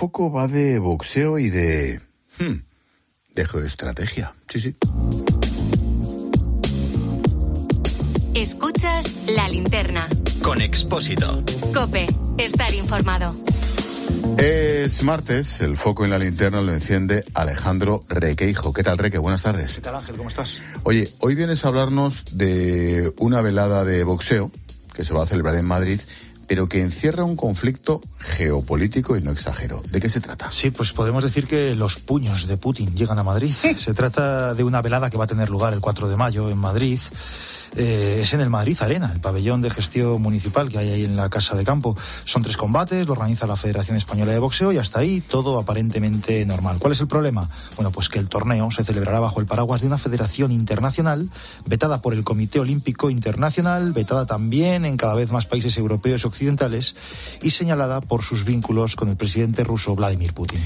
poco va de boxeo y de geoestrategia. Sí. Escuchas La Linterna. Con Expósito. COPE. Estar informado. Es martes, el foco en La Linterna lo enciende Alejandro Requeijo. ¿Qué tal, Reque? Buenas tardes. ¿Qué tal, Ángel? ¿Cómo estás? Oye, hoy vienes a hablarnos de una velada de boxeo que se va a celebrar en Madrid, pero que encierra un conflicto geopolítico y no exagero. ¿De qué se trata? Sí, pues podemos decir que los puños de Putin llegan a Madrid. Se trata de una velada que va a tener lugar el 4 de mayo en Madrid. Es en el Madrid Arena, el pabellón de gestión municipal que hay ahí en la Casa de Campo. Son 3 combates, lo organiza la Federación Española de Boxeo y hasta ahí todo aparentemente normal. ¿Cuál es el problema? Bueno, pues que el torneo se celebrará bajo el paraguas de una federación internacional vetada por el Comité Olímpico Internacional, vetada también en cada vez más países europeos y occidentales y señalada por sus vínculos con el presidente ruso Vladimir Putin.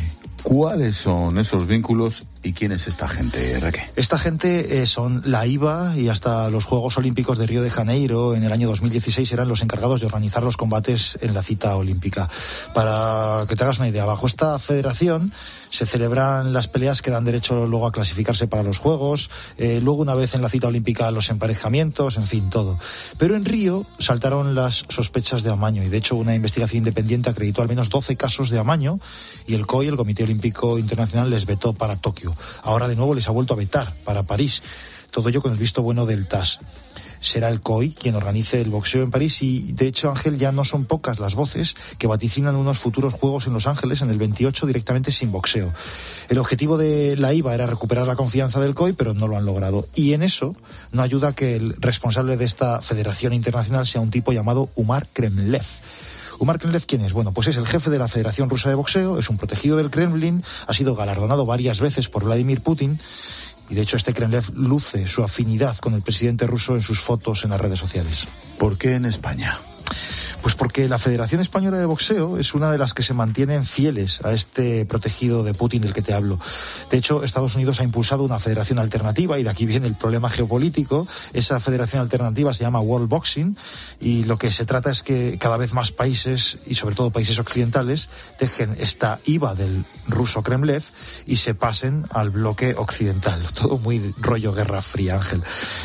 ¿Cuáles son esos vínculos y quién es esta gente, Raquel? Esta gente son la IVA y hasta los Juegos Olímpicos de Río de Janeiro en el año 2016 eran los encargados de organizar los combates en la cita olímpica. Para que te hagas una idea, bajo esta federación se celebran las peleas que dan derecho luego a clasificarse para los Juegos, luego una vez en la cita olímpica los emparejamientos, en fin, todo. Pero en Río saltaron las sospechas de amaño y de hecho una investigación independiente acreditó al menos 12 casos de amaño y el COI, el Comité Olímpico Internacional, les vetó para Tokio. Ahora de nuevo les ha vuelto a vetar para París. Todo ello con el visto bueno del TAS. Será el COI quien organice el boxeo en París y, de hecho, Ángel, ya no son pocas las voces que vaticinan unos futuros Juegos en Los Ángeles en el 28 directamente sin boxeo. El objetivo de la IVA era recuperar la confianza del COI, pero no lo han logrado. Y en eso no ayuda que el responsable de esta federación internacional sea un tipo llamado Umar Kremlev. Umar Kremlev, ¿quién es? Bueno, pues es el jefe de la Federación Rusa de Boxeo, es un protegido del Kremlin, ha sido galardonado varias veces por Vladimir Putin y de hecho este Kremlev luce su afinidad con el presidente ruso en sus fotos en las redes sociales. ¿Por qué en España? Pues porque la Federación Española de Boxeo es una de las que se mantienen fieles a este protegido de Putin del que te hablo. De hecho, Estados Unidos ha impulsado una federación alternativa y de aquí viene el problema geopolítico. Esa federación alternativa se llama World Boxing y lo que se trata es que cada vez más países, y sobre todo países occidentales, dejen esta IVA del ruso Kremlev y se pasen al bloque occidental. Todo muy rollo Guerra Fría, Ángel.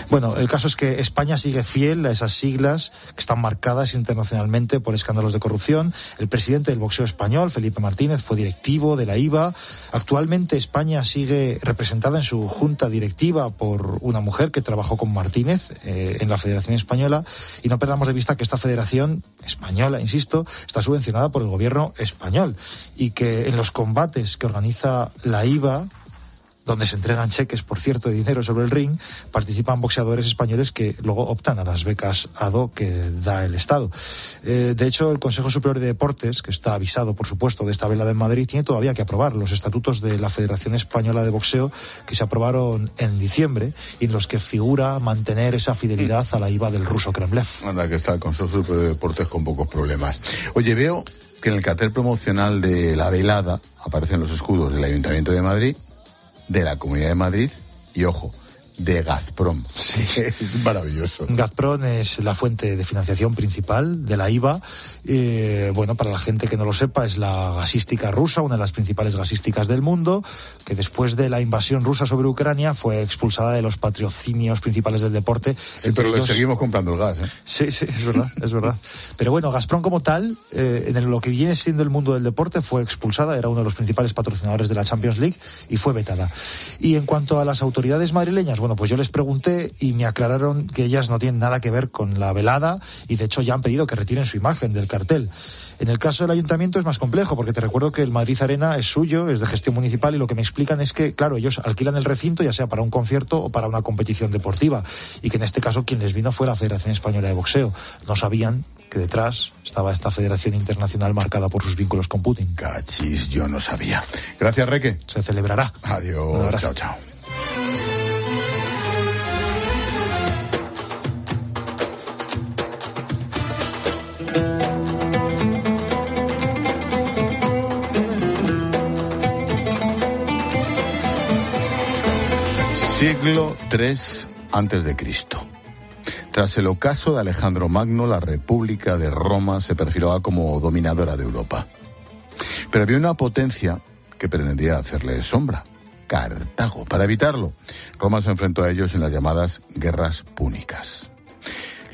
Bueno, el caso es que España sigue fiel a esas siglas que están marcadas internacionalmente por escándalos de corrupción. El presidente del boxeo español, Felipe Martínez, fue directivo de la IVA. Actualmente España sigue representada en su junta directiva por una mujer que trabajó con Martínez en la Federación Española. Y no perdamos de vista que esta federación española, insisto, está subvencionada por el gobierno español y que en los combates que organiza la IVA, donde se entregan cheques, por cierto, de dinero sobre el ring, participan boxeadores españoles que luego optan a las becas ADO que da el Estado. De hecho, el Consejo Superior de Deportes, que está avisado, por supuesto, de esta velada en Madrid, tiene todavía que aprobar los estatutos de la Federación Española de Boxeo que se aprobaron en diciembre y en los que figura mantener esa fidelidad a la IVA del ruso Kremlev. Anda, que está el Consejo Superior de Deportes con pocos problemas. Oye, veo que en el cartel promocional de la velada aparecen los escudos del Ayuntamiento de Madrid, de la Comunidad de Madrid y, ojo, de Gazprom. Sí. Es maravilloso. Gazprom es la fuente de financiación principal de la IVA. Bueno, para la gente que no lo sepa, es la gasística rusa, una de las principales gasísticas del mundo, que después de la invasión rusa sobre Ucrania fue expulsada de los patrocinios principales del deporte. Sí, pero le seguimos comprando el gas, ¿eh? Sí, es verdad, es verdad. Pero bueno, Gazprom como tal, en lo que viene siendo el mundo del deporte, fue expulsada, era uno de los principales patrocinadores de la Champions League y fue vetada. Y en cuanto a las autoridades madrileñas, bueno, pues yo les pregunté y me aclararon que ellas no tienen nada que ver con la velada y de hecho ya han pedido que retiren su imagen del cartel. En el caso del ayuntamiento es más complejo porque te recuerdo que el Madrid Arena es suyo, es de gestión municipal y lo que me explican es que, claro, ellos alquilan el recinto ya sea para un concierto o para una competición deportiva y que en este caso quien les vino fue la Federación Española de Boxeo. No sabían que detrás estaba esta federación internacional marcada por sus vínculos con Putin. Cachis, yo no sabía. Gracias, Reque. Se celebrará. Adiós, chao, chao. Siglo III a.C. Tras el ocaso de Alejandro Magno, la República de Roma se perfilaba como dominadora de Europa. Pero había una potencia que pretendía hacerle sombra: Cartago. Para evitarlo, Roma se enfrentó a ellos en las llamadas guerras púnicas.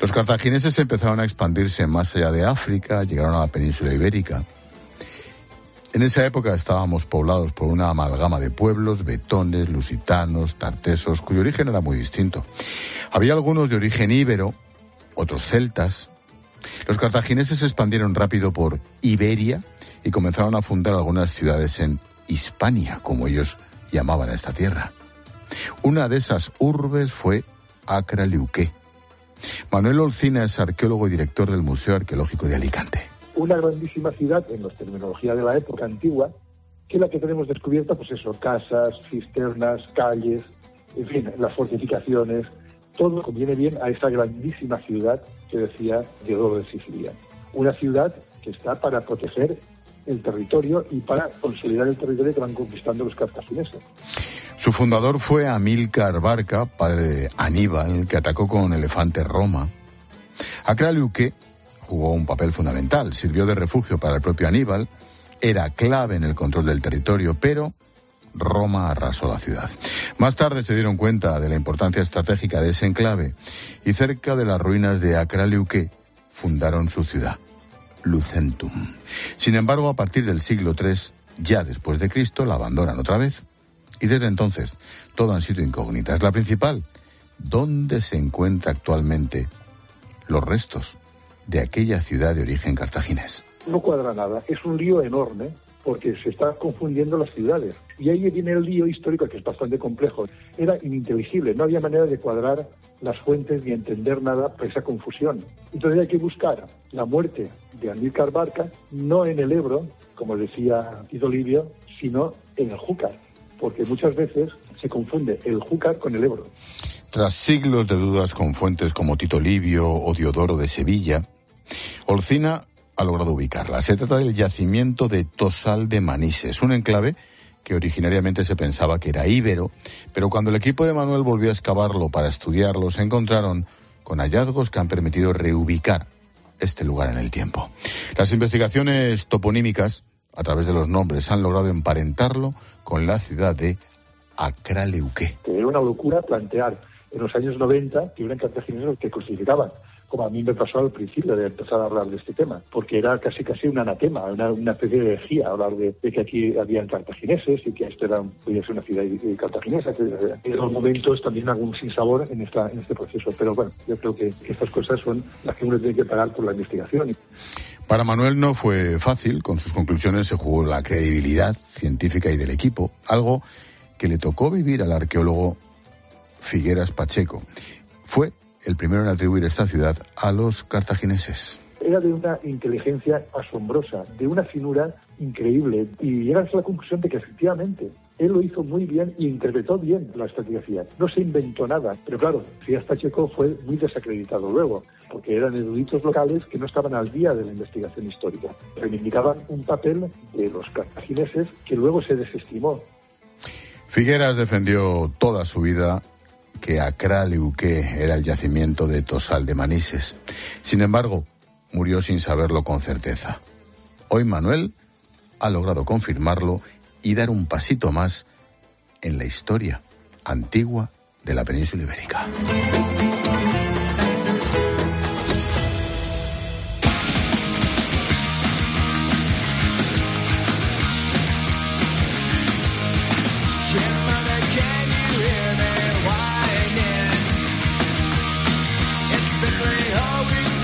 Los cartagineses empezaron a expandirse más allá de África, llegaron a la península ibérica. En esa época estábamos poblados por una amalgama de pueblos, betones, lusitanos, tartesos, cuyo origen era muy distinto. Había algunos de origen íbero, otros celtas. Los cartagineses se expandieron rápido por Iberia y comenzaron a fundar algunas ciudades en Hispania, como ellos llamaban a esta tierra. Una de esas urbes fue Acraliuqué. Manuel Olcina es arqueólogo y director del Museo Arqueológico de Alicante. Una grandísima ciudad, en la terminología de la época antigua, que es la que tenemos descubierta, pues eso, casas, cisternas, calles, en fin, las fortificaciones, todo conviene bien a esta grandísima ciudad que decía Diodoro de Sicilia. Una ciudad que está para proteger el territorio y para consolidar el territorio que van conquistando los cartagineses. Su fundador fue Amílcar Barca, padre de Aníbal, que atacó con elefantes Roma. Acraliuqué jugó un papel fundamental, sirvió de refugio para el propio Aníbal, era clave en el control del territorio, pero Roma arrasó la ciudad. Más tarde se dieron cuenta de la importancia estratégica de ese enclave y cerca de las ruinas de Acraliuqué fundaron su ciudad, Lucentum. Sin embargo, a partir del siglo III, ya después de Cristo, la abandonan otra vez. Y desde entonces, todo han sido incógnitas. La principal, ¿dónde se encuentra actualmente los restos de aquella ciudad de origen cartaginés? No cuadra nada, es un lío enorme porque se están confundiendo las ciudades. Y ahí viene el lío histórico, que es bastante complejo. Era ininteligible, no había manera de cuadrar las fuentes ni entender nada por esa confusión. Entonces hay que buscar la muerte de Amílcar Barca, no en el Ebro, como decía Tito Livio, sino en el Júcar, porque muchas veces se confunde el Júcar con el Ebro. Tras siglos de dudas con fuentes como Tito Livio o Diodoro de Sevilla, Olcina ha logrado ubicarla. Se trata del yacimiento de Tosal de Manises, un enclave que originariamente se pensaba que era íbero, pero cuando el equipo de Manuel volvió a excavarlo para estudiarlo, se encontraron con hallazgos que han permitido reubicar este lugar en el tiempo. Las investigaciones toponímicas, a través de los nombres, han logrado emparentarlo con la ciudad de Acraliuqué. Era una locura plantear en los años 90 que eran cartagineses que crucificaban, como a mí me pasó al principio de empezar a hablar de este tema, porque era casi un anatema, una especie de herejía hablar de que aquí habían cartagineses y que esto podía ser una ciudad cartaginesa. En los momentos también algún sinsabor en este proceso, pero bueno, yo creo que estas cosas son las que uno tiene que pagar por la investigación. Para Manuel no fue fácil, con sus conclusiones se jugó la credibilidad científica y del equipo, algo que le tocó vivir al arqueólogo Figueras Pacheco. Fue el primero en atribuir esta ciudad a los cartagineses. Era de una inteligencia asombrosa, de una finura increíble, y llegas a la conclusión de que efectivamente él lo hizo muy bien y interpretó bien la estratigrafía. No se inventó nada, pero claro, Figueras Pacheco fue muy desacreditado luego, porque eran eruditos locales que no estaban al día de la investigación histórica. Reivindicaban un papel de los cartagineses que luego se desestimó. Figueras defendió toda su vida que Acraliuqué era el yacimiento de Tosal de Manises. Sin embargo, murió sin saberlo con certeza. Hoy Manuel ha logrado confirmarlo y dar un pasito más en la historia antigua de la península ibérica.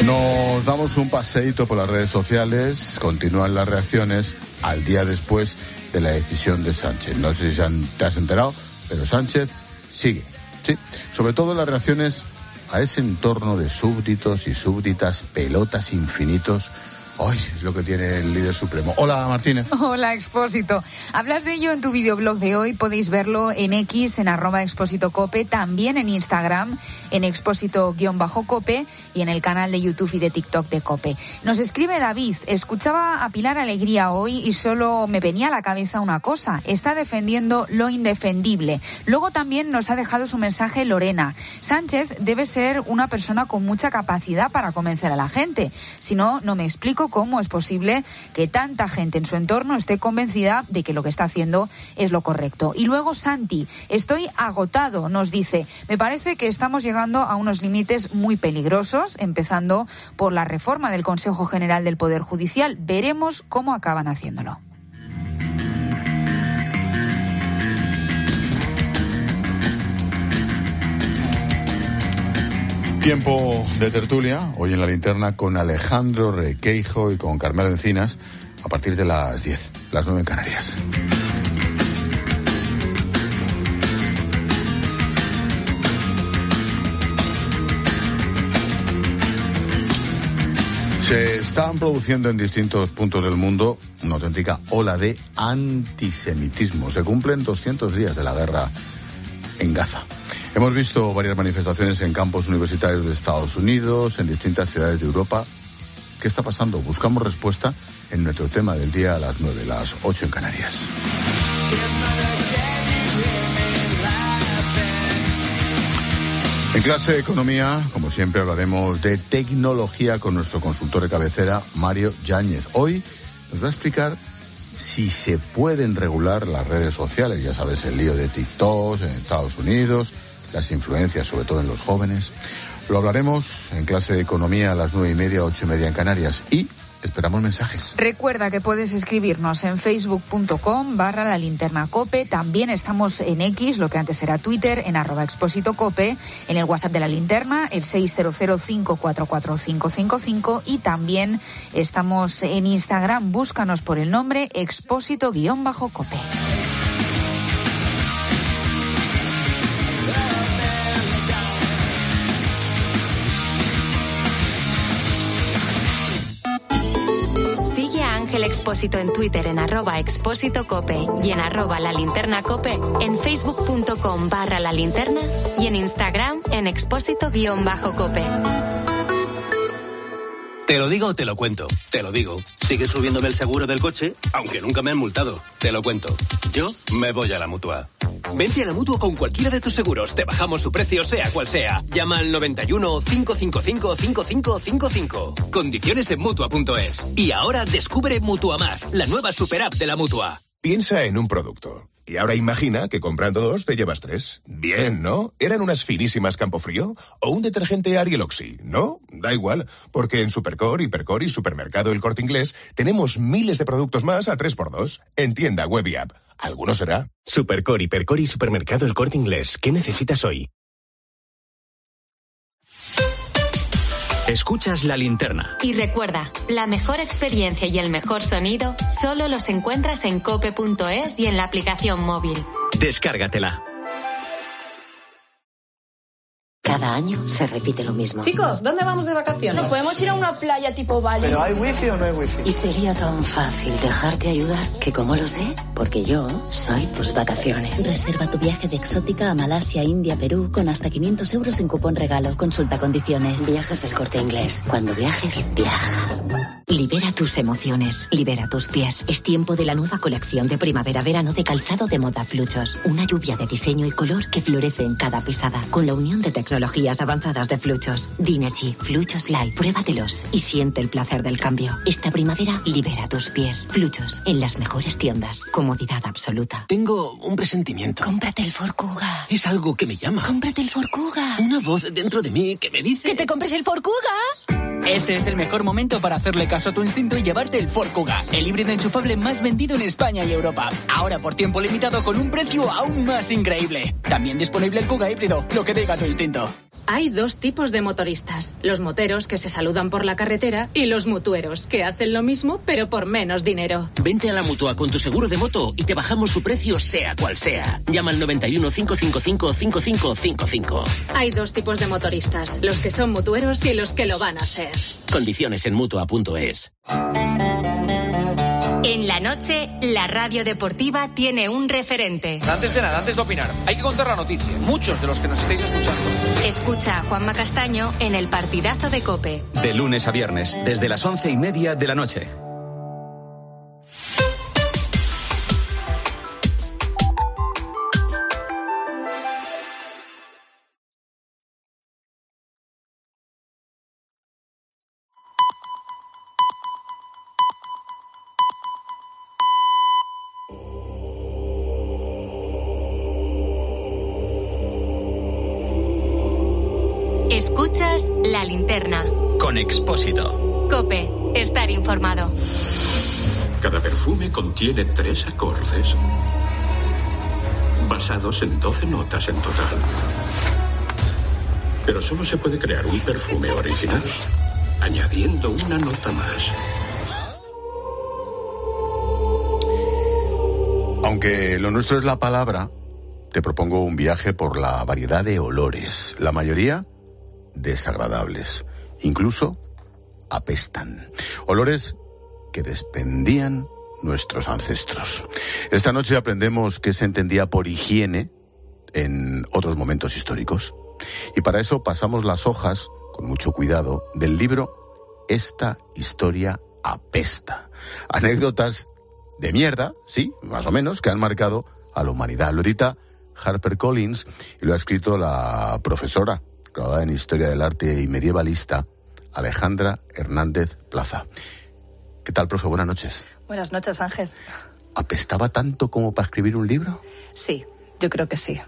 Nos damos un paseíto por las redes sociales, continúan las reacciones al día después de la decisión de Sánchez. No sé si te has enterado, pero Sánchez sigue. Sí, sobre todo las reacciones a ese entorno de súbditos y súbditas, pelotas infinitos. ¡Ay! Es lo que tiene el líder supremo. Hola, Martínez. Hola, Expósito. Hablas de ello en tu videoblog de hoy. Podéis verlo en X, en @expósitocope, también en Instagram, en expósito_cope y en el canal de YouTube y de TikTok de Cope. Nos escribe David: escuchaba a Pilar Alegría hoy y solo me venía a la cabeza una cosa. Está defendiendo lo indefendible. Luego también nos ha dejado su mensaje Lorena. Sánchez debe ser una persona con mucha capacidad para convencer a la gente. Si no, no me explico explico cómo es posible que tanta gente en su entorno esté convencida de que lo que está haciendo es lo correcto. Y luego Santi, estoy agotado, nos dice, me parece que estamos llegando a unos límites muy peligrosos, empezando por la reforma del Consejo General del Poder Judicial. Veremos cómo acaban haciéndolo. Tiempo de tertulia, hoy en la linterna con Alejandro Requeijo y con Carmelo Encinas, a partir de las 10, las 9 en Canarias. Se están produciendo en distintos puntos del mundo una auténtica ola de antisemitismo. Se cumplen 200 días de la guerra en Gaza. Hemos visto varias manifestaciones en campus universitarios de Estados Unidos, en distintas ciudades de Europa. ¿Qué está pasando? Buscamos respuesta en nuestro tema del día a las 9, las 8 en Canarias. En clase de economía, como siempre, hablaremos de tecnología con nuestro consultor de cabecera, Mario Yáñez. Hoy nos va a explicar si se pueden regular las redes sociales. Ya sabes, el lío de TikTok en Estados Unidos, las influencias, sobre todo en los jóvenes. Lo hablaremos en clase de economía a las 9:30, 8:30 en Canarias. Y esperamos mensajes. Recuerda que puedes escribirnos en facebook.com/lalinternacope. También estamos en X, lo que antes era Twitter, en @expósitocope, en el WhatsApp de La Linterna, el 600544555, y también estamos en Instagram. Búscanos por el nombre Expósito_Cope. Ángel Expósito en Twitter en @expósitocope y en @lalinternacope, en facebook.com/lalinterna y en Instagram en expósito_cope. Te lo digo o te lo cuento. Te lo digo. Sigue subiéndome el seguro del coche, aunque nunca me han multado. Te lo cuento. Yo me voy a la Mutua. Vente a la Mutua con cualquiera de tus seguros. Te bajamos su precio, sea cual sea. Llama al 91 555 5555. Condiciones en Mutua.es. Y ahora descubre Mutua Más, la nueva super app de la Mutua. Piensa en un producto. Y ahora imagina que comprando 2 te llevas 3. Bien, ¿no? ¿Eran unas finísimas Campofrío? ¿O un detergente Ariel Oxy? ¿No? Da igual, porque en Supercore, Hipercore y Supermercado El Corte Inglés tenemos miles de productos más a 3x2. En tienda, web y app. ¿Alguno será? Supercore, Hipercore y Supermercado El Corte Inglés. ¿Qué necesitas hoy? Escuchas La Linterna. Y recuerda, la mejor experiencia y el mejor sonido solo los encuentras en cope.es y en la aplicación móvil. Descárgatela. Cada año se repite lo mismo. Chicos, ¿dónde vamos de vacaciones? No, podemos ir a una playa tipo Bali. ¿Pero hay wifi o no hay wifi? Y sería tan fácil dejarte ayudar que, como lo sé, porque yo soy tus vacaciones. Reserva tu viaje de exótica a Malasia, India, Perú con hasta 500 euros en cupón regalo. Consulta condiciones. Viajes El Corte Inglés. Cuando viajes, viaja. Libera tus emociones, libera tus pies. Es tiempo de la nueva colección de primavera-verano de calzado de moda Fluchos. Una lluvia de diseño y color que florece en cada pisada. Con la unión de tecnologías avanzadas de Fluchos. Dinergy, Fluchos Light. Pruébatelos y siente el placer del cambio. Esta primavera, libera tus pies. Fluchos, en las mejores tiendas. Comodidad absoluta. Tengo un presentimiento. Cómprate el Ford Kuga. Es algo que me llama. Cómprate el Ford Kuga. Una voz dentro de mí que me dice... ¡Que te compres el Ford Kuga! Este es el mejor momento para hacerle caso a tu instinto y llevarte el Ford Kuga, el híbrido enchufable más vendido en España y Europa. Ahora por tiempo limitado con un precio aún más increíble. También disponible el Kuga híbrido, lo que diga tu instinto. Hay dos tipos de motoristas, los moteros que se saludan por la carretera y los mutueros que hacen lo mismo pero por menos dinero. Vente a la Mutua con tu seguro de moto y te bajamos su precio sea cual sea. Llama al 91 555 5555. Hay dos tipos de motoristas, los que son mutueros y los que lo van a ser. Condiciones en Mutua.es. En la noche, la radio deportiva tiene un referente. Antes de nada, antes de opinar, hay que contar la noticia. Muchos de los que nos estáis escuchando. Escucha a Juanma Castaño en el partidazo de COPE. De lunes a viernes, desde las 11:30 de la noche. Escuchas La Linterna. Con Expósito. COPE. Estar informado. Cada perfume contiene 3 acordes, basados en 12 notas en total. Pero solo se puede crear un perfume original añadiendo una nota más. Aunque lo nuestro es la palabra, te propongo un viaje por la variedad de olores. La mayoría desagradables. Incluso apestan. Olores que desprendían nuestros ancestros. Esta noche aprendemos qué se entendía por higiene en otros momentos históricos. Y para eso pasamos las hojas, con mucho cuidado, del libro Esta historia apesta. Anécdotas de mierda, sí, más o menos, que han marcado a la humanidad. Lo edita HarperCollins y lo ha escrito la profesora, graduada en Historia del Arte y medievalista, Alejandra Hernández Plaza. ¿Qué tal, profe? Buenas noches. Buenas noches, Ángel. ¿Apestaba tanto como para escribir un libro? Sí, yo creo que sí.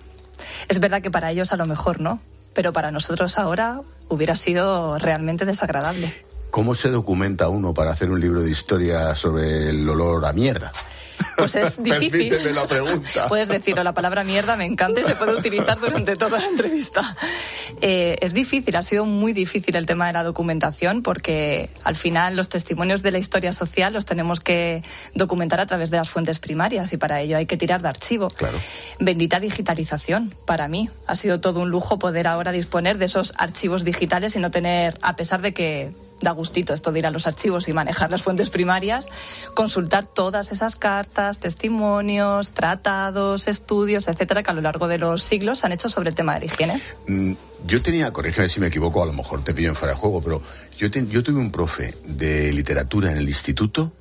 Es verdad que para ellos a lo mejor no, pero para nosotros ahora hubiera sido realmente desagradable. ¿Cómo se documenta uno para hacer un libro de historia sobre el olor a mierda? Pues es difícil. Permíteme la pregunta. Puedes decirlo, la palabra mierda me encanta y se puede utilizar durante toda la entrevista. Es difícil, ha sido muy difícil el tema de la documentación porque al final los testimonios de la historia social los tenemos que documentar a través de las fuentes primarias y para ello hay que tirar de archivo. Claro. Bendita digitalización, para mí. Ha sido todo un lujo poder ahora disponer de esos archivos digitales y no tener, a pesar de que da gustito esto de ir a los archivos y manejar las fuentes primarias, consultar todas esas cartas, testimonios, tratados, estudios, etcétera, que a lo largo de los siglos se han hecho sobre el tema de la higiene. Yo tenía, corrígeme si me equivoco, a lo mejor te pillo en fuera de juego, pero yo tuve un profe de literatura en el instituto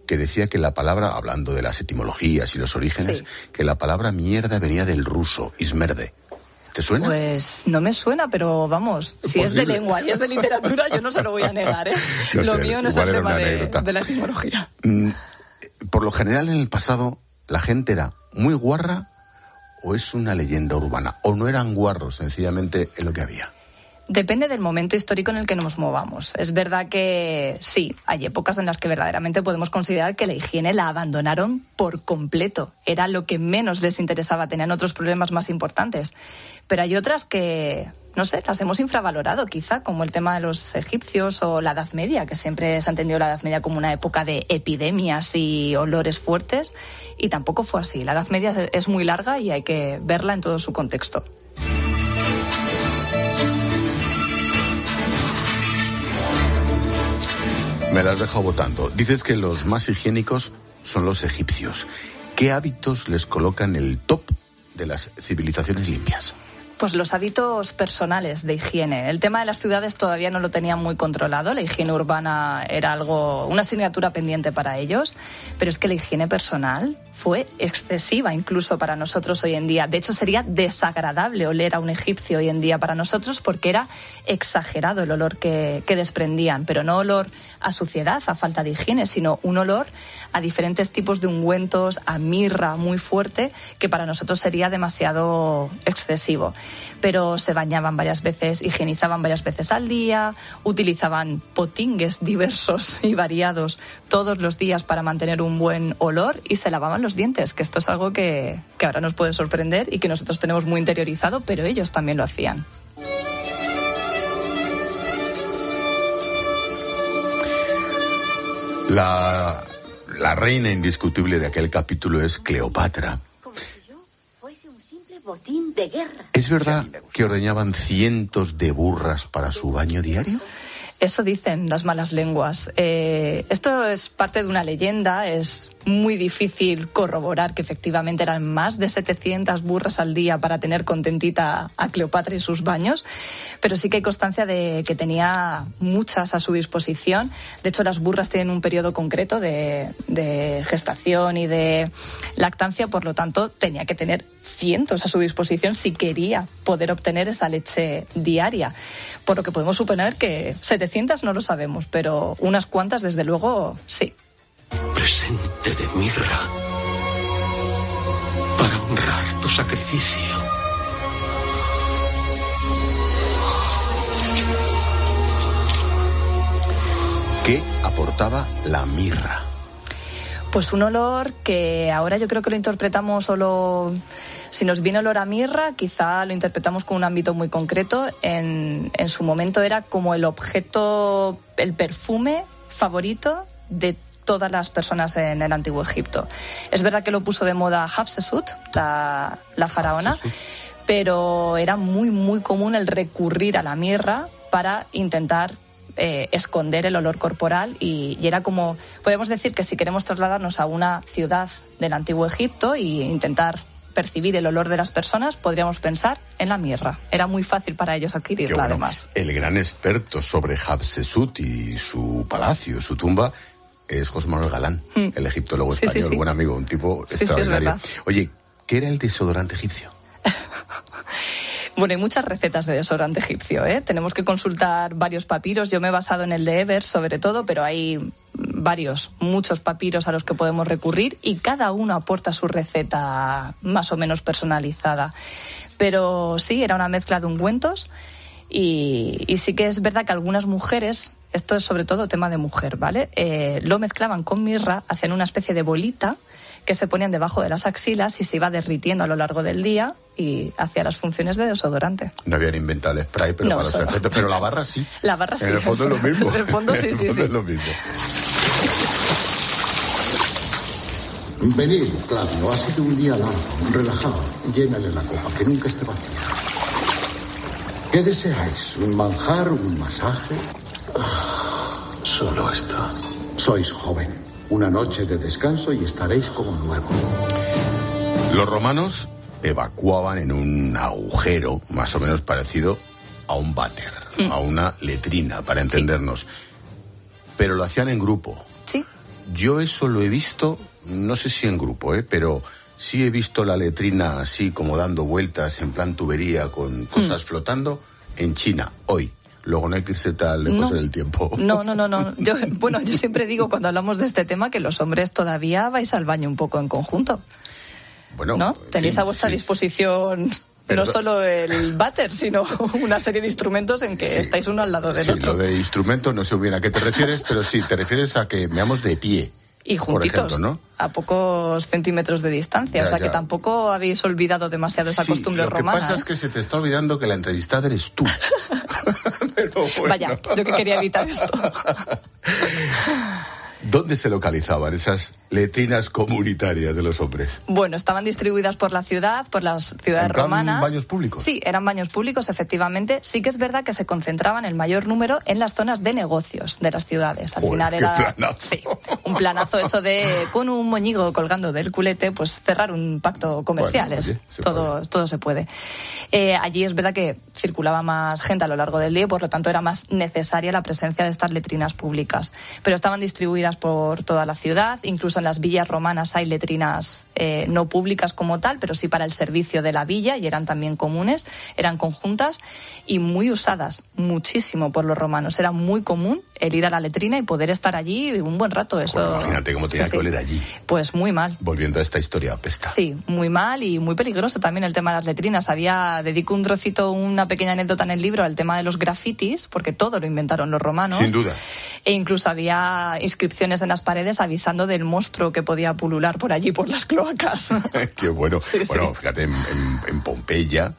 que decía que la palabra, hablando de las etimologías y los orígenes, sí, que la palabra mierda venía del ruso, ismerde. ¿Te suena? Pues no me suena, pero vamos, si es de lengua y es de literatura, yo no se lo voy a negar, ¿eh? No lo sé, mío no es el tema de la etimología. Por lo general, en el pasado, ¿la gente era muy guarra o es una leyenda urbana? ¿O no eran guarros, sencillamente, en lo que había? Depende del momento histórico en el que nos movamos. Es verdad que sí, hay épocas en las que verdaderamente podemos considerar que la higiene la abandonaron por completo. Era lo que menos les interesaba, tenían otros problemas más importantes. Pero hay otras que, no sé, las hemos infravalorado quizá, como el tema de los egipcios o la Edad Media, que siempre se ha entendido la Edad Media como una época de epidemias y olores fuertes, y tampoco fue así. La Edad Media es muy larga y hay que verla en todo su contexto. Me la has dejado votando. Dices que los más higiénicos son los egipcios. ¿Qué hábitos les colocan en el top de las civilizaciones limpias? Pues los hábitos personales de higiene. El tema de las ciudades todavía no lo tenían muy controlado. La higiene urbana era una asignatura pendiente para ellos. Pero es que la higiene personal fue excesiva incluso para nosotros hoy en día. De hecho, sería desagradable oler a un egipcio hoy en día para nosotros porque era exagerado el olor que desprendían. Pero no olor a suciedad, a falta de higiene, sino un olor a diferentes tipos de ungüentos, a mirra muy fuerte, que para nosotros sería demasiado excesivo. Pero se bañaban varias veces, higienizaban varias veces al día, utilizaban potingues diversos y variados todos los días para mantener un buen olor y se lavaban los dientes, que esto es algo que ahora nos puede sorprender y que nosotros tenemos muy interiorizado, pero ellos también lo hacían. La reina indiscutible de aquel capítulo es Cleopatra. Botín de guerra. ¿Es verdad que ordeñaban cientos de burras para su baño diario? Eso dicen las malas lenguas. Esto es parte de una leyenda, es muy difícil corroborar que efectivamente eran más de 700 burras al día para tener contentita a Cleopatra y sus baños, pero sí que hay constancia de que tenía muchas a su disposición. De hecho, las burras tienen un periodo concreto de gestación y de lactancia, por lo tanto, tenía que tener cientos a su disposición si quería poder obtener esa leche diaria. Por lo que podemos suponer que 700 no lo sabemos, pero unas cuantas, desde luego, sí. Presente de mirra para honrar tu sacrificio. transportaba la mirra? Pues un olor que ahora yo creo que lo interpretamos solo... Si nos viene olor a mirra, quizá lo interpretamos con un ámbito muy concreto. En su momento era como el objeto, el perfume favorito de todas las personas en el Antiguo Egipto. Es verdad que lo puso de moda Hatshepsut, la faraona, pero era muy, muy común el recurrir a la mirra para intentar esconder el olor corporal y era como, podemos decir que si queremos trasladarnos a una ciudad del Antiguo Egipto e intentar percibir el olor de las personas, podríamos pensar en la mirra. Era muy fácil para ellos adquirirla, bueno, además. El gran experto sobre Hatshepsut y su palacio, su tumba, es José Manuel Galán, el egiptólogo español, buen amigo, un tipo extraordinario. Es Oye, ¿qué era el desodorante egipcio? Bueno, hay muchas recetas de desodorante egipcio, ¿eh? Tenemos que consultar varios papiros. Yo me he basado en el de Evers, sobre todo, pero hay muchos papiros a los que podemos recurrir y cada uno aporta su receta más o menos personalizada. Pero sí, era una mezcla de ungüentos y sí que es verdad que algunas mujeres, esto es sobre todo tema de mujer, ¿vale? Lo mezclaban con mirra, hacían una especie de bolita que se ponían debajo de las axilas y se iba derritiendo a lo largo del día y hacía las funciones de desodorante. No habían inventado el spray, pero no, para los efectos, pero la barra sí. La barra sí. En el fondo es lo mismo. En el fondo sí, sí. Es lo mismo. Venid, Claudio, ha sido un día largo, relajado. Llénale la copa, que nunca esté vacía. ¿Qué deseáis? ¿Un manjar, un masaje? Solo esto. Sois joven. Una noche de descanso y estaréis como nuevo. Los romanos evacuaban en un agujero más o menos parecido a un váter, a una letrina, para entendernos. Pero lo hacían en grupo. Sí. Yo eso lo he visto, no sé si en grupo, pero sí he visto la letrina así como dando vueltas en plan tubería con cosas flotando en China, hoy. Luego no hay que irse tan lejos en el tiempo. No. Yo siempre digo cuando hablamos de este tema que los hombres todavía vais al baño un poco en conjunto. Bueno, ¿no? Tenéis a vuestra disposición no solo el váter, sino una serie de instrumentos en que estáis uno al lado del otro. Sí, lo de instrumentos no sé bien a qué te refieres, pero sí, te refieres a que meamos de pie. Y juntitos, por ejemplo, ¿no? A pocos centímetros de distancia. Que tampoco habéis olvidado demasiado esa costumbre romana. Lo que pasa es que se te está olvidando que la entrevistada eres tú. Pero bueno. Vaya, yo que quería evitar esto. ¿Dónde se localizaban esas letrinas comunitarias de los hombres? Bueno, estaban distribuidas por la ciudad, por las ciudades romanas. ¿Eran baños públicos? Sí, eran baños públicos, efectivamente. Sí que es verdad que se concentraban el mayor número en las zonas de negocios de las ciudades. Al final era un planazo eso de con un moñigo colgando del culete, pues cerrar un pacto comercial. Bueno, todo se puede. Allí es verdad que circulaba más gente a lo largo del día y por lo tanto era más necesaria la presencia de estas letrinas públicas. Pero estaban distribuidas por toda la ciudad, incluso en las villas romanas hay letrinas no públicas como tal, pero sí para el servicio de la villa y eran también comunes, eran conjuntas y muy usadas, muchísimo por los romanos. Era muy común el ir a la letrina y poder estar allí un buen rato. Eso. Bueno, imagínate cómo tenía que oler allí. Pues muy mal. Volviendo a esta historia, apesta. Sí, muy mal y muy peligroso también el tema de las letrinas. Dedico un trocito, una pequeña anécdota en el libro al tema de los grafitis, porque todo lo inventaron los romanos. Sin duda. E incluso había inscripciones en las paredes avisando del monstruo que podía pulular por allí, por las cloacas. Qué bueno. Bueno, fíjate, en Pompeya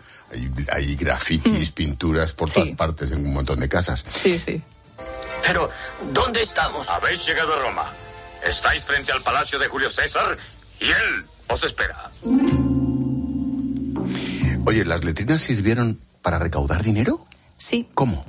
hay grafitis, pinturas por todas partes, en un montón de casas. Sí, sí. Pero, ¿dónde estamos? Habéis llegado a Roma. Estáis frente al palacio de Julio César y él os espera. Oye, ¿las letrinas sirvieron para recaudar dinero? Sí. ¿Cómo?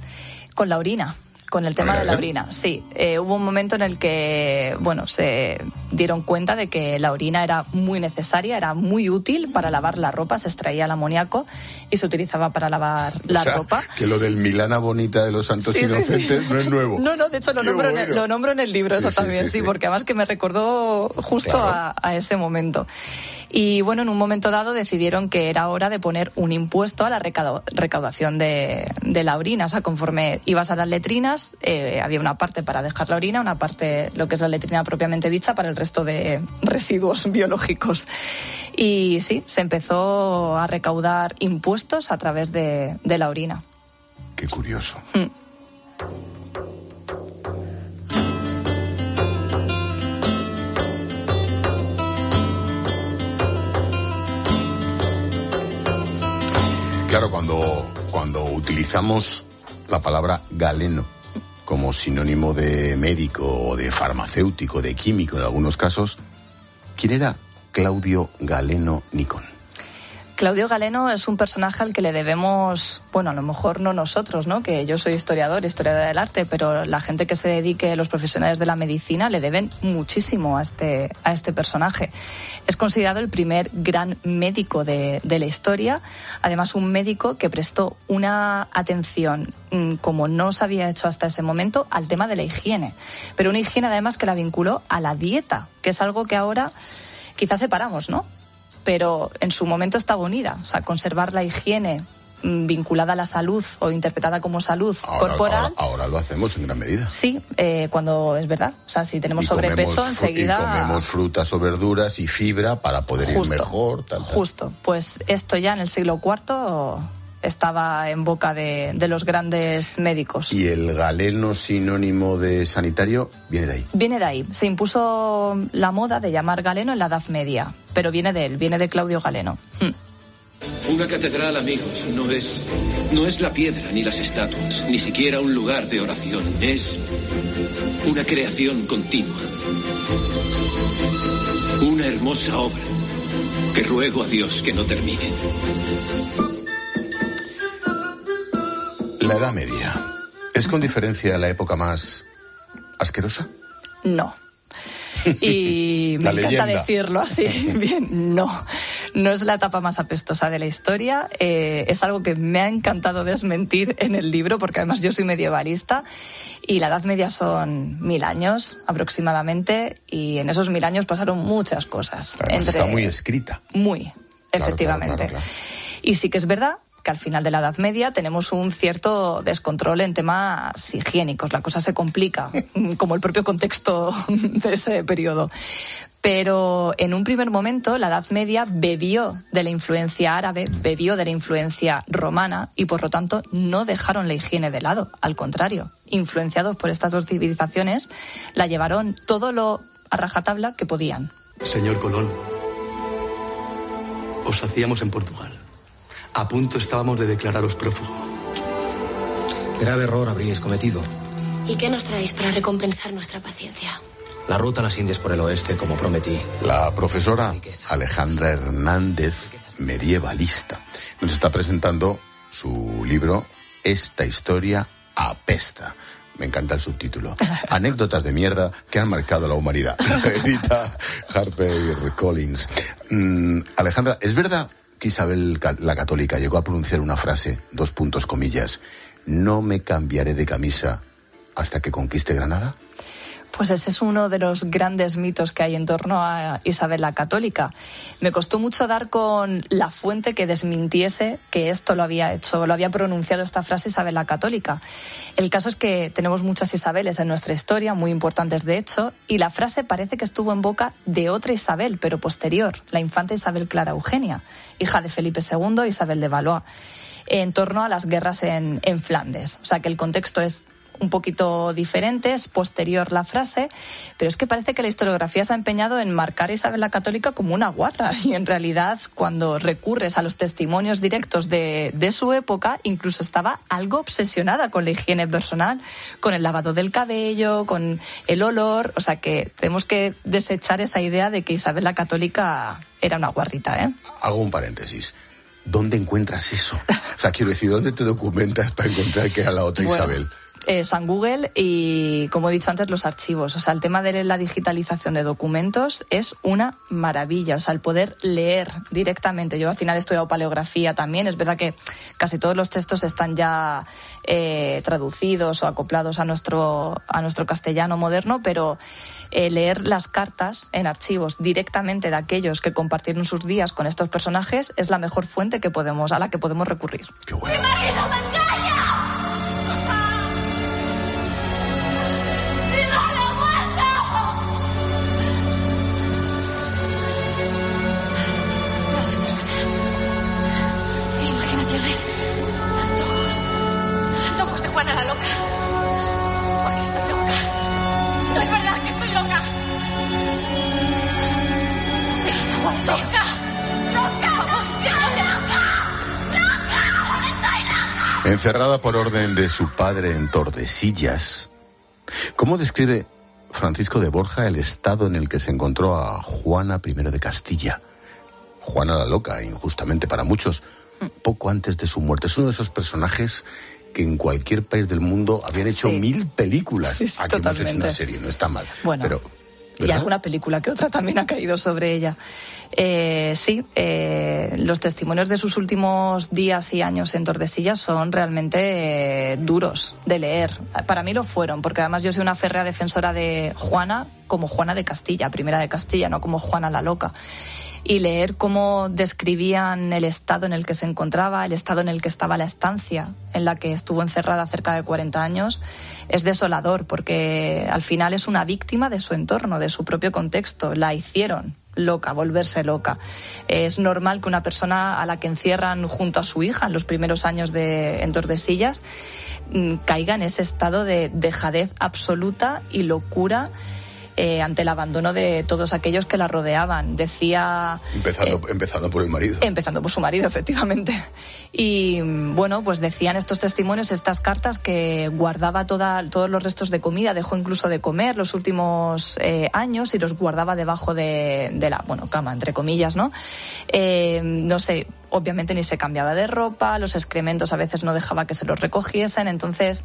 Con la orina. Con el tema de la orina, sí. Hubo un momento en el que, se dieron cuenta de que la orina era muy necesaria, era muy útil para lavar la ropa, se extraía el amoníaco y se utilizaba para lavar la ropa. Que lo del Milana Bonita de los Santos Inocentes no es nuevo. No, de hecho lo nombro en el libro, eso también, sí, porque además que me recordó justo a ese momento. Y bueno, en un momento dado decidieron que era hora de poner un impuesto a la recaudación de la orina. O sea, conforme ibas a las letrinas, había una parte para dejar la orina, una parte, lo que es la letrina propiamente dicha, para el resto de residuos biológicos. Y sí, se empezó a recaudar impuestos a través de la orina. Qué curioso. Claro, cuando utilizamos la palabra galeno como sinónimo de médico o de farmacéutico, de químico en algunos casos, ¿quién era Claudio Galeno Nicón? Claudio Galeno es un personaje al que le debemos, bueno, a lo mejor no nosotros, ¿no? Que yo soy historiadora del arte, pero la gente que se dedique, los profesionales de la medicina, le deben muchísimo a este personaje. Es considerado el primer gran médico de la historia, además un médico que prestó una atención como no se había hecho hasta ese momento al tema de la higiene, pero una higiene además que la vinculó a la dieta, que es algo que ahora quizás separamos, ¿no? Pero en su momento estaba unida. O sea, conservar la higiene vinculada a la salud o interpretada como salud corporal. Ahora lo hacemos en gran medida. Sí, cuando es verdad. O sea, si tenemos sobrepeso, enseguida... Y comemos frutas o verduras y fibra para poder ir mejor. Justo. Pues esto ya en el siglo IV estaba en boca de los grandes médicos. ¿Y el galeno sinónimo de sanitario viene de ahí? Viene de ahí. Se impuso la moda de llamar galeno en la Edad Media, pero viene de él, viene de Claudio Galeno. Una catedral, amigos, no es la piedra ni las estatuas, ni siquiera un lugar de oración. Es una creación continua. Una hermosa obra que ruego a Dios que no termine. La Edad Media, ¿es con diferencia la época más asquerosa? No. Y me encanta decirlo así. Bien, no es la etapa más apestosa de la historia. Es algo que me ha encantado desmentir en el libro, porque además yo soy medievalista y la Edad Media son 1000 años aproximadamente, y en esos 1000 años pasaron muchas cosas. Además está muy escrita. Muy, efectivamente. Claro. Y sí que es verdad que al final de la Edad Media tenemos un cierto descontrol en temas higiénicos. La cosa se complica, como el propio contexto de ese periodo. Pero en un primer momento la Edad Media bebió de la influencia árabe, bebió de la influencia romana, y por lo tanto no dejaron la higiene de lado. Al contrario, influenciados por estas dos civilizaciones, la llevaron todo lo a rajatabla que podían. Señor Colón, os hacíamos en Portugal. A punto estábamos de declararos prófugo. Grave error habríais cometido. ¿Y qué nos traéis para recompensar nuestra paciencia? La ruta a las Indias por el oeste, como prometí. La profesora Alejandra Hernández, medievalista, nos está presentando su libro Esta historia apesta. Me encanta el subtítulo. Anécdotas de mierda que han marcado a la humanidad. Edita HarperCollins. Alejandra, ¿es verdad que Isabel la Católica llegó a pronunciar una frase, : no me cambiaré de camisa hasta que conquiste Granada? Pues ese es uno de los grandes mitos que hay en torno a Isabel la Católica. Me costó mucho dar con la fuente que desmintiese que esto lo había hecho, lo había pronunciado esta frase Isabel la Católica. El caso es que tenemos muchas Isabeles en nuestra historia, muy importantes de hecho, y la frase parece que estuvo en boca de otra Isabel, pero posterior, la infanta Isabel Clara Eugenia, hija de Felipe II, Isabel de Valois, en torno a las guerras en Flandes. O sea que el contexto es un poquito diferente, es posterior la frase, pero es que parece que la historiografía se ha empeñado en marcar a Isabel la Católica como una guarra, y en realidad cuando recurres a los testimonios directos de su época, incluso estaba algo obsesionada con la higiene personal, con el lavado del cabello, con el olor. O sea que tenemos que desechar esa idea de que Isabel la Católica era una guarrita, ¿eh? Hago un paréntesis. ¿Dónde encuentras eso? O sea, quiero decir, ¿dónde te documentas para encontrar que era la otra Isabel? San Google y, como he dicho antes, los archivos. O sea, el tema de la digitalización de documentos es una maravilla. O sea, el poder leer directamente. Yo al final he estudiado paleografía también. Es verdad que casi todos los textos están ya traducidos o acoplados a nuestro castellano moderno, pero leer las cartas en archivos directamente de aquellos que compartieron sus días con estos personajes es la mejor fuente a la que podemos recurrir. ¡Qué bueno! Antojos de Juana la loca. Porque estoy loca. No es verdad que estoy loca. Sí, loca. Loca. ¡Loca! ¡Loca! Encerrada por orden de su padre en Tordesillas. ¿Cómo describe Francisco de Borja el estado en el que se encontró a Juana I de Castilla? Juana la Loca, injustamente para muchos, poco antes de su muerte. Es uno de esos personajes que en cualquier país del mundo habían hecho 1000 películas. Sí, Aquí hemos hecho una serie, no está mal. Bueno, pero, y alguna película que otra también ha caído sobre ella. Los testimonios de sus últimos días y años en Tordesillas son realmente duros de leer. Para mí lo fueron, porque además yo soy una férrea defensora de Juana como Juana de Castilla, primera de Castilla, no como Juana la Loca. Y leer cómo describían el estado en el que se encontraba, el estado en el que estaba la estancia en la que estuvo encerrada cerca de 40 años, es desolador, porque al final es una víctima de su entorno, de su propio contexto. La hicieron loca, volverse loca. Es normal que una persona a la que encierran junto a su hija en los primeros años en Tordesillas caiga en ese estado de dejadez absoluta y locura ante el abandono de todos aquellos que la rodeaban. Decía... Empezando por el marido. Empezando por su marido, efectivamente. Y bueno, pues decían estos testimonios, estas cartas, que guardaba todos los restos de comida, dejó incluso de comer los últimos años y los guardaba debajo de la, cama, entre comillas, ¿no? No sé, obviamente ni se cambiaba de ropa, los excrementos a veces no dejaba que se los recogiesen, entonces...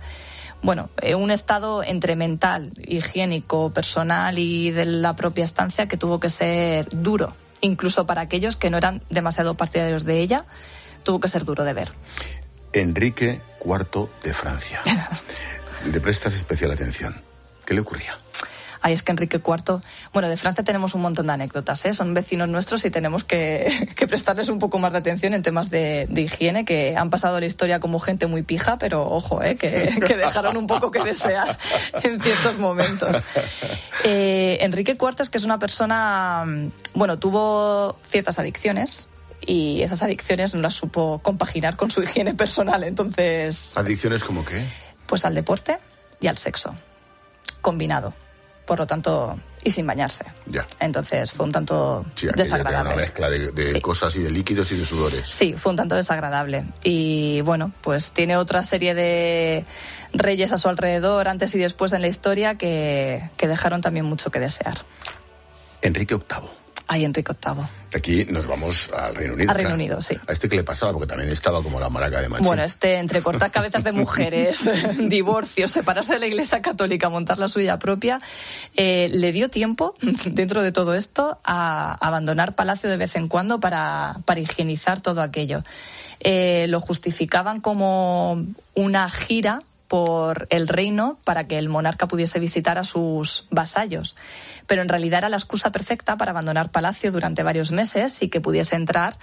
Bueno, un estado entre mental, higiénico, personal y de la propia estancia que tuvo que ser duro. Incluso para aquellos que no eran demasiado partidarios de ella, tuvo que ser duro de ver. Enrique IV de Francia. Le prestas especial atención. ¿Qué le ocurría? Ay, es que Enrique IV... Bueno, de Francia tenemos un montón de anécdotas, ¿eh? Son vecinos nuestros y tenemos que prestarles un poco más de atención en temas de higiene, que han pasado la historia como gente muy pija, pero ojo, que dejaron un poco que desear en ciertos momentos. Enrique IV es que es una persona... tuvo ciertas adicciones y esas adicciones no las supo compaginar con su higiene personal, entonces... ¿Adicciones como qué? Pues al deporte y al sexo, combinado. Por lo tanto, y sin bañarse. Ya. Entonces fue un tanto desagradable. Una mezcla de cosas y de líquidos y de sudores. Sí, fue un tanto desagradable. Y bueno, pues tiene otra serie de reyes a su alrededor, antes y después en la historia, que dejaron también mucho que desear. Enrique VIII. Ay, Enrique VIII. Aquí nos vamos al Reino Unido. A Reino Unido, sí. ¿A este qué le pasaba? Porque también estaba como la maraca de Machín. Bueno, entre cortar cabezas de mujeres, divorcios, separarse de la Iglesia Católica, montar la suya propia, le dio tiempo, dentro de todo esto, a abandonar Palacio de vez en cuando para higienizar todo aquello. Lo justificaban como una gira por el reino para que el monarca pudiese visitar a sus vasallos. Pero en realidad era la excusa perfecta para abandonar Palacio durante varios meses y que pudiese entrar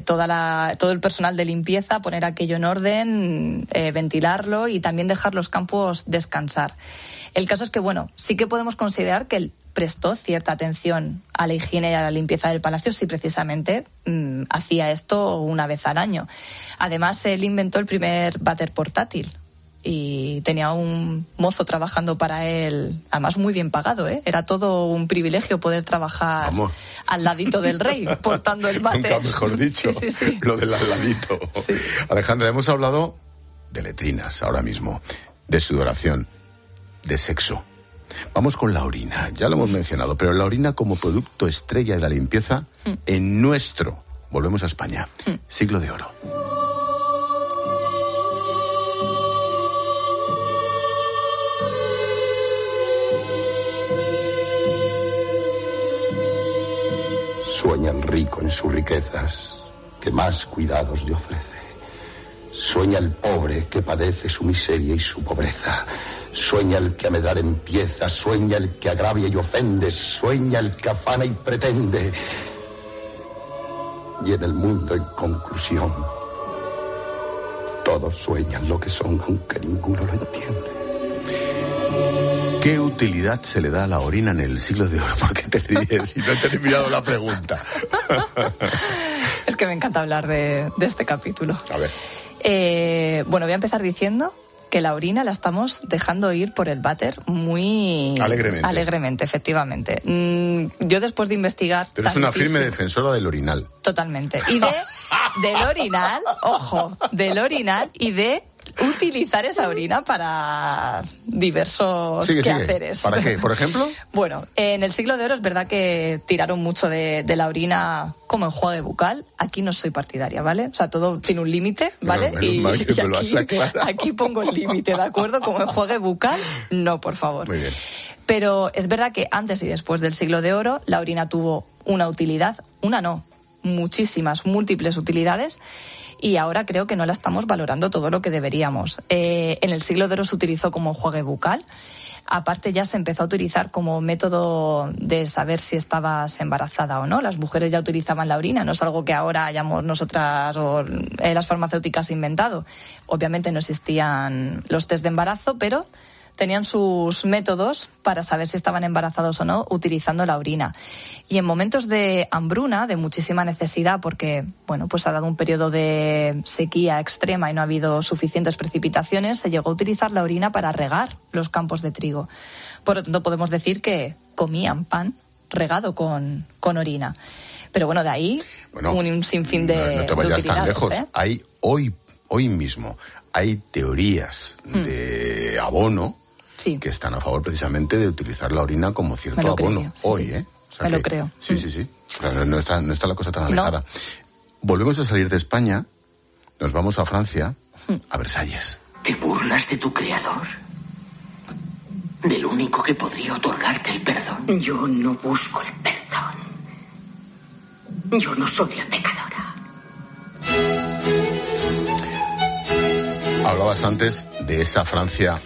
todo el personal de limpieza, poner aquello en orden, ventilarlo y también dejar los campos descansar. El caso es que, sí que podemos considerar que él prestó cierta atención a la higiene y a la limpieza del palacio si precisamente hacía esto una vez al año. Además, él inventó el primer váter portátil. Y tenía un mozo trabajando para él, además muy bien pagado, ¿eh? Era todo un privilegio poder trabajar al ladito del rey, portando el váter. Nunca mejor dicho, sí. Lo del al ladito. Sí. Alejandra, hemos hablado de letrinas ahora mismo, de sudoración, de sexo. Vamos con la orina, ya lo hemos mencionado, pero la orina como producto estrella de la limpieza en nuestro, volvemos a España, siglo de oro. Sueña el rico en sus riquezas, que más cuidados le ofrece. Sueña el pobre que padece su miseria y su pobreza. Sueña el que a medrar empieza, sueña el que agravia y ofende, sueña el que afana y pretende. Y en el mundo, en conclusión, todos sueñan lo que son, aunque ninguno lo entiende. ¿Qué utilidad se le da a la orina en el siglo de oro? ¿Por qué te ríes? Y no he terminado la pregunta. Es que me encanta hablar de este capítulo. A ver. Voy a empezar diciendo que la orina la estamos dejando ir por el váter muy alegremente, efectivamente. Yo después de investigar... Tú eres una firme defensora del orinal. Totalmente. del orinal y de utilizar esa orina para diversos quehaceres. ¿Para qué, por ejemplo? Bueno, en el siglo de oro es verdad que tiraron mucho de la orina como enjuague bucal. Aquí no soy partidaria, ¿vale? O sea, todo tiene un límite, ¿vale? Y aquí pongo el límite, ¿de acuerdo? Como enjuague bucal, no, por favor. Muy bien. Pero es verdad que antes y después del siglo de oro la orina tuvo una utilidad, muchísimas, múltiples utilidades. Y ahora creo que no la estamos valorando todo lo que deberíamos. En el siglo de oro se utilizó como enjuague bucal. Aparte ya se empezó a utilizar como método de saber si estabas embarazada o no. Las mujeres ya utilizaban la orina, no es algo que ahora hayamos nosotras o las farmacéuticas inventado. Obviamente no existían los test de embarazo, pero tenían sus métodos para saber si estaban embarazados o no utilizando la orina. Y en momentos de hambruna, de muchísima necesidad, porque pues ha dado un periodo de sequía extrema y no ha habido suficientes precipitaciones, se llegó a utilizar la orina para regar los campos de trigo. Por lo tanto, podemos decir que comían pan regado con orina. Pero de ahí un sinfín de no te vayas tan lejos. Hay hoy mismo hay teorías de abono que están a favor precisamente de utilizar la orina como cierto abono. Lo creo. Sí. Pero no está la cosa tan alejada. Volvemos a salir de España, nos vamos a Francia, a Versalles. ¿Te burlas de tu creador? Del único que podría otorgarte el perdón. Yo no busco el perdón. Yo no soy la pecadora. Hablabas antes de esa Francia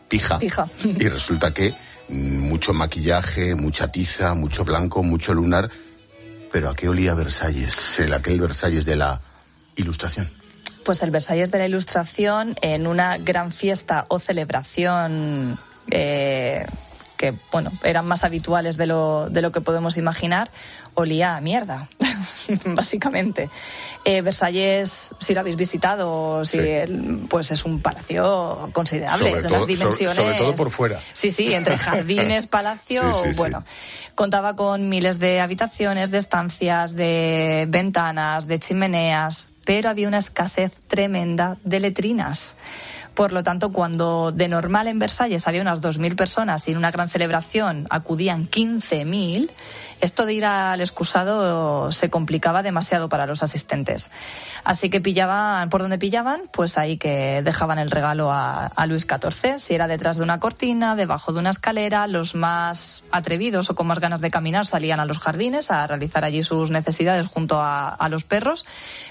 pija. Y resulta que mucho maquillaje, mucha tiza, mucho blanco, mucho lunar. ¿Pero a qué olía Versalles? Aquel Versalles de la Ilustración. Pues el Versalles de la Ilustración, en una gran fiesta o celebración que eran más habituales de lo que podemos imaginar, olía a mierda, básicamente. Versalles, si lo habéis visitado, pues es un palacio considerable, de unas dimensiones. Sobre todo por fuera. Sí, entre jardines, palacio, contaba con miles de habitaciones, de estancias, de ventanas, de chimeneas, pero había una escasez tremenda de letrinas. Por lo tanto, cuando de normal en Versalles había unas 2.000 personas y en una gran celebración acudían 15.000, esto de ir al excusado se complicaba demasiado para los asistentes. Así que pillaban, por donde pillaban, pues ahí que dejaban el regalo a Luis XIV. Si era detrás de una cortina, debajo de una escalera, los más atrevidos o con más ganas de caminar salían a los jardines a realizar allí sus necesidades junto a los perros.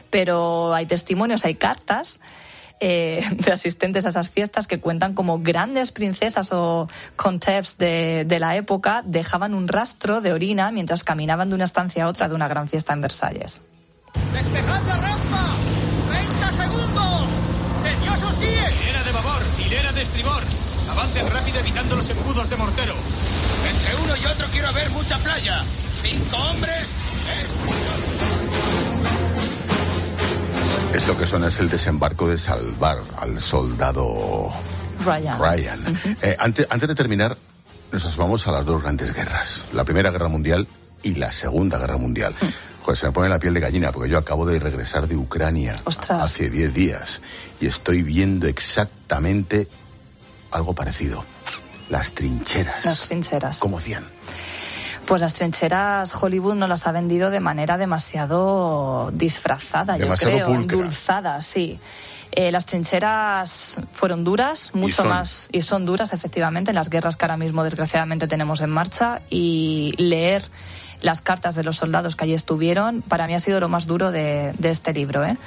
Pero hay testimonios, hay cartas de asistentes a esas fiestas que cuentan como grandes princesas o conteps de la época dejaban un rastro de orina mientras caminaban de una estancia a otra de una gran fiesta en Versalles. ¡Despejad la rampa! ¡30 segundos! ¡Que Dios os guíe! Hilera de babor, hilera de estribor. Avancen rápido evitando los embudos de mortero. Entre uno y otro quiero ver mucha playa. 5 hombres es mucho. Esto que suena es el desembarco de salvar al soldado Ryan. Antes de terminar, nos asomamos a las dos grandes guerras. La Primera Guerra Mundial y la Segunda Guerra Mundial. Joder, se me pone la piel de gallina porque yo acabo de regresar de Ucrania hace 10 días y estoy viendo exactamente algo parecido. Las trincheras. Las trincheras. ¿Cómo hacían? Pues las trincheras Hollywood nos las ha vendido de manera demasiado disfrazada, demasiado yo creo, pulcra. endulzada, sí. Las trincheras fueron duras, y son duras, efectivamente, en las guerras que ahora mismo desgraciadamente tenemos en marcha, y leer las cartas de los soldados que allí estuvieron, para mí ha sido lo más duro de este libro, ¿eh?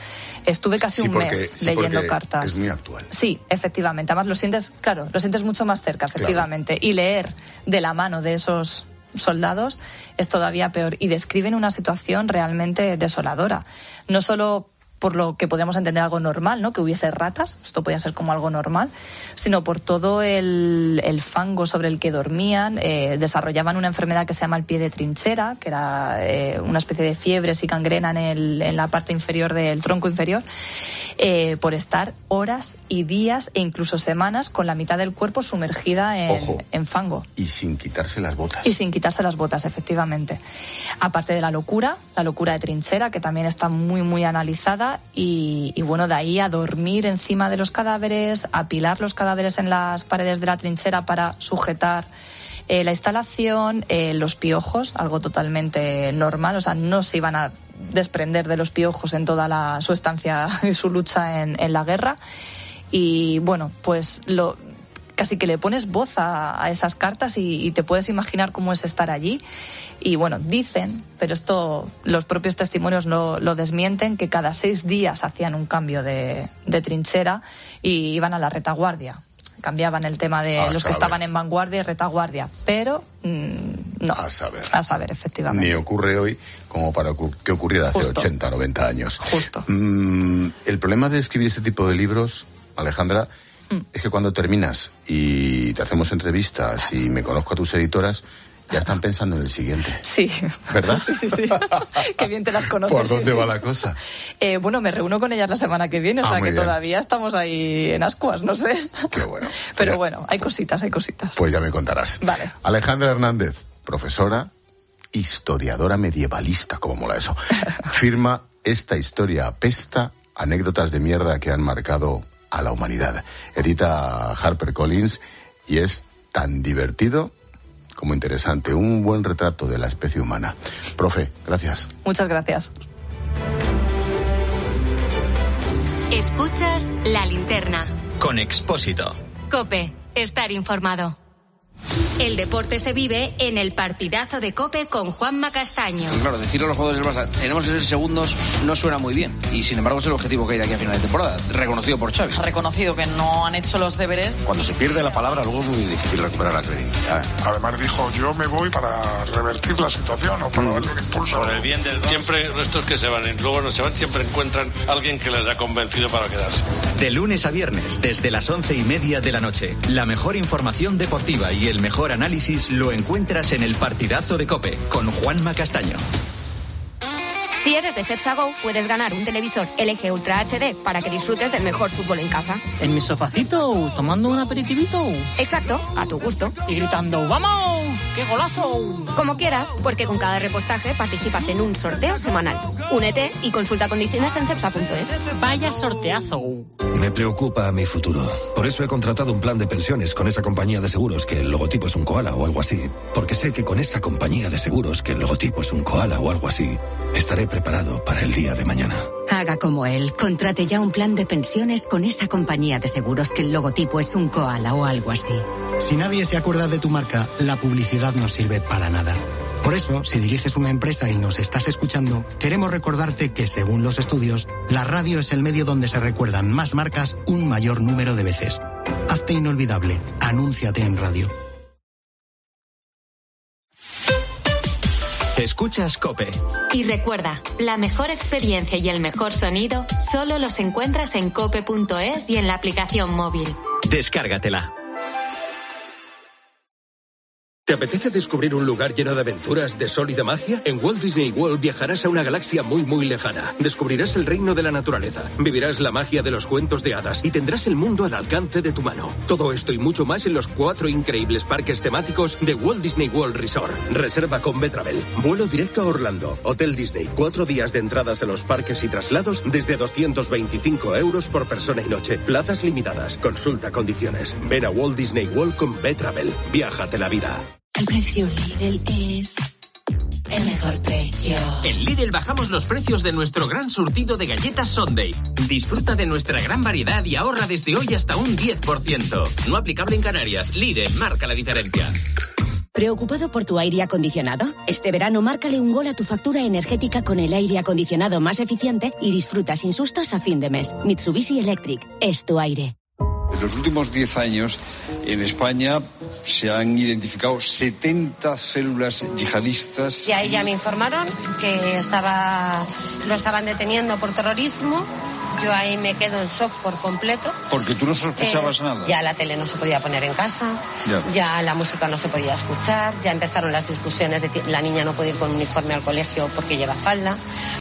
Estuve casi un mes leyendo cartas. Es muy actual. Sí, efectivamente. Además lo sientes mucho más cerca, efectivamente. Claro. Y leer de la mano de esos soldados es todavía peor y describen una situación realmente desoladora. No solo por lo que podríamos entender algo normal, ¿no? Que hubiese ratas, esto podía ser como algo normal, sino por todo el fango sobre el que dormían. Desarrollaban una enfermedad que se llama el pie de trinchera, que era una especie de fiebres y gangrena en la parte inferior del tronco inferior, por estar horas y días e incluso semanas con la mitad del cuerpo sumergida en fango. Y sin quitarse las botas. Y sin quitarse las botas, efectivamente. Aparte de la locura de trinchera, que también está muy, muy analizada, y bueno, de ahí a dormir encima de los cadáveres, apilar los cadáveres en las paredes de la trinchera para sujetar la instalación, los piojos, algo totalmente normal, o sea, no se iban a desprender de los piojos en toda su estancia y su lucha en la guerra. Y bueno, pues casi que le pones voz a esas cartas y te puedes imaginar cómo es estar allí. Y bueno, dicen, pero esto los propios testimonios lo desmienten, que cada 6 días hacían un cambio de trinchera y iban a la retaguardia. Cambiaban el tema de los que estaban en vanguardia y retaguardia, pero no. A saber, efectivamente. Ni ocurre hoy como para que ocurriera hace 80, 90 años. Justo. El problema de escribir este tipo de libros, Alejandra, es que cuando terminas y te hacemos entrevistas y me conozco a tus editoras, ya están pensando en el siguiente. Sí. ¿Verdad? Sí. Qué bien te las conoces. ¿Por dónde va la cosa? Bueno, me reúno con ellas la semana que viene, o sea que bien. Todavía estamos ahí en ascuas, no sé. Qué bueno. Pero bueno, hay cositas. Pues ya me contarás. Vale. Alejandra Hernández, profesora, historiadora medievalista, como mola eso. Firma Esta historia apesta, anécdotas de mierda que han marcado a la humanidad. Edita HarperCollins y es tan divertido como interesante, un buen retrato de la especie humana. Profe, gracias. Muchas gracias. Escuchas La Linterna. Con Expósito. COPE, estar informado. El deporte se vive en el partidazo de COPE con Juanma Castaño. Claro, decirle a los jugadores del Barça, tenemos que ser segundos, no suena muy bien. Y sin embargo es el objetivo que hay de aquí a final de temporada, reconocido por Xavi. Ha reconocido que no han hecho los deberes. Cuando se pierde la palabra, luego es muy difícil recuperar la credibilidad. Además dijo, yo me voy para revertir la situación o para darle un impulso. Por el bien del... Siempre estos que se van y luego no se van, siempre encuentran a alguien que les ha convencido para quedarse. De lunes a viernes, desde las 11:30 de la noche, la mejor información deportiva y el mejor análisis lo encuentras en el partidazo de COPE con Juanma Castaño. Si eres de Cepsa Go, puedes ganar un televisor LG Ultra HD para que disfrutes del mejor fútbol en casa. ¿En mi sofacito, tomando un aperitivito? Exacto, a tu gusto. Y gritando, ¡vamos! ¡Qué golazo! Como quieras, porque con cada repostaje participas en un sorteo semanal. Únete y consulta condiciones en cepsa.es. ¡Vaya sorteazo! Me preocupa mi futuro. Por eso he contratado un plan de pensiones con esa compañía de seguros que el logotipo es un koala o algo así. Porque sé que con esa compañía de seguros que el logotipo es un koala o algo así, estaré preparado para el día de mañana. Haga como él. Contrate ya un plan de pensiones con esa compañía de seguros que el logotipo es un koala o algo así. Si nadie se acuerda de tu marca, la publicidad no sirve para nada. Por eso, si diriges una empresa y nos estás escuchando, queremos recordarte que, según los estudios, la radio es el medio donde se recuerdan más marcas un mayor número de veces. Hazte inolvidable. Anúnciate en radio. Escuchas COPE. Y recuerda, la mejor experiencia y el mejor sonido solo los encuentras en cope.es y en la aplicación móvil. Descárgatela. ¿Te apetece descubrir un lugar lleno de aventuras, de sol y de magia? En Walt Disney World viajarás a una galaxia muy, muy lejana. Descubrirás el reino de la naturaleza, vivirás la magia de los cuentos de hadas y tendrás el mundo al alcance de tu mano. Todo esto y mucho más en los 4 increíbles parques temáticos de Walt Disney World Resort. Reserva con Betravel. Vuelo directo a Orlando. Hotel Disney. 4 días de entradas a los parques y traslados desde 225 € por persona y noche. Plazas limitadas. Consulta condiciones. Ven a Walt Disney World con Betravel. Viájate la vida. El precio Lidl es el mejor precio. En Lidl bajamos los precios de nuestro gran surtido de galletas Sunday. Disfruta de nuestra gran variedad y ahorra desde hoy hasta un 10%. No aplicable en Canarias. Lidl marca la diferencia. ¿Preocupado por tu aire acondicionado? Este verano márcale un gol a tu factura energética con el aire acondicionado más eficiente y disfruta sin sustos a fin de mes. Mitsubishi Electric es tu aire. En los últimos 10 años, en España se han identificado 70 células yihadistas. Y ahí ya me informaron que estaba lo estaban deteniendo por terrorismo. Yo ahí me quedo en shock por completo. Porque tú no sospechabas nada. Ya la tele no se podía poner en casa, ya la música no se podía escuchar, ya empezaron las discusiones de que la niña no puede ir con uniforme al colegio porque lleva falda.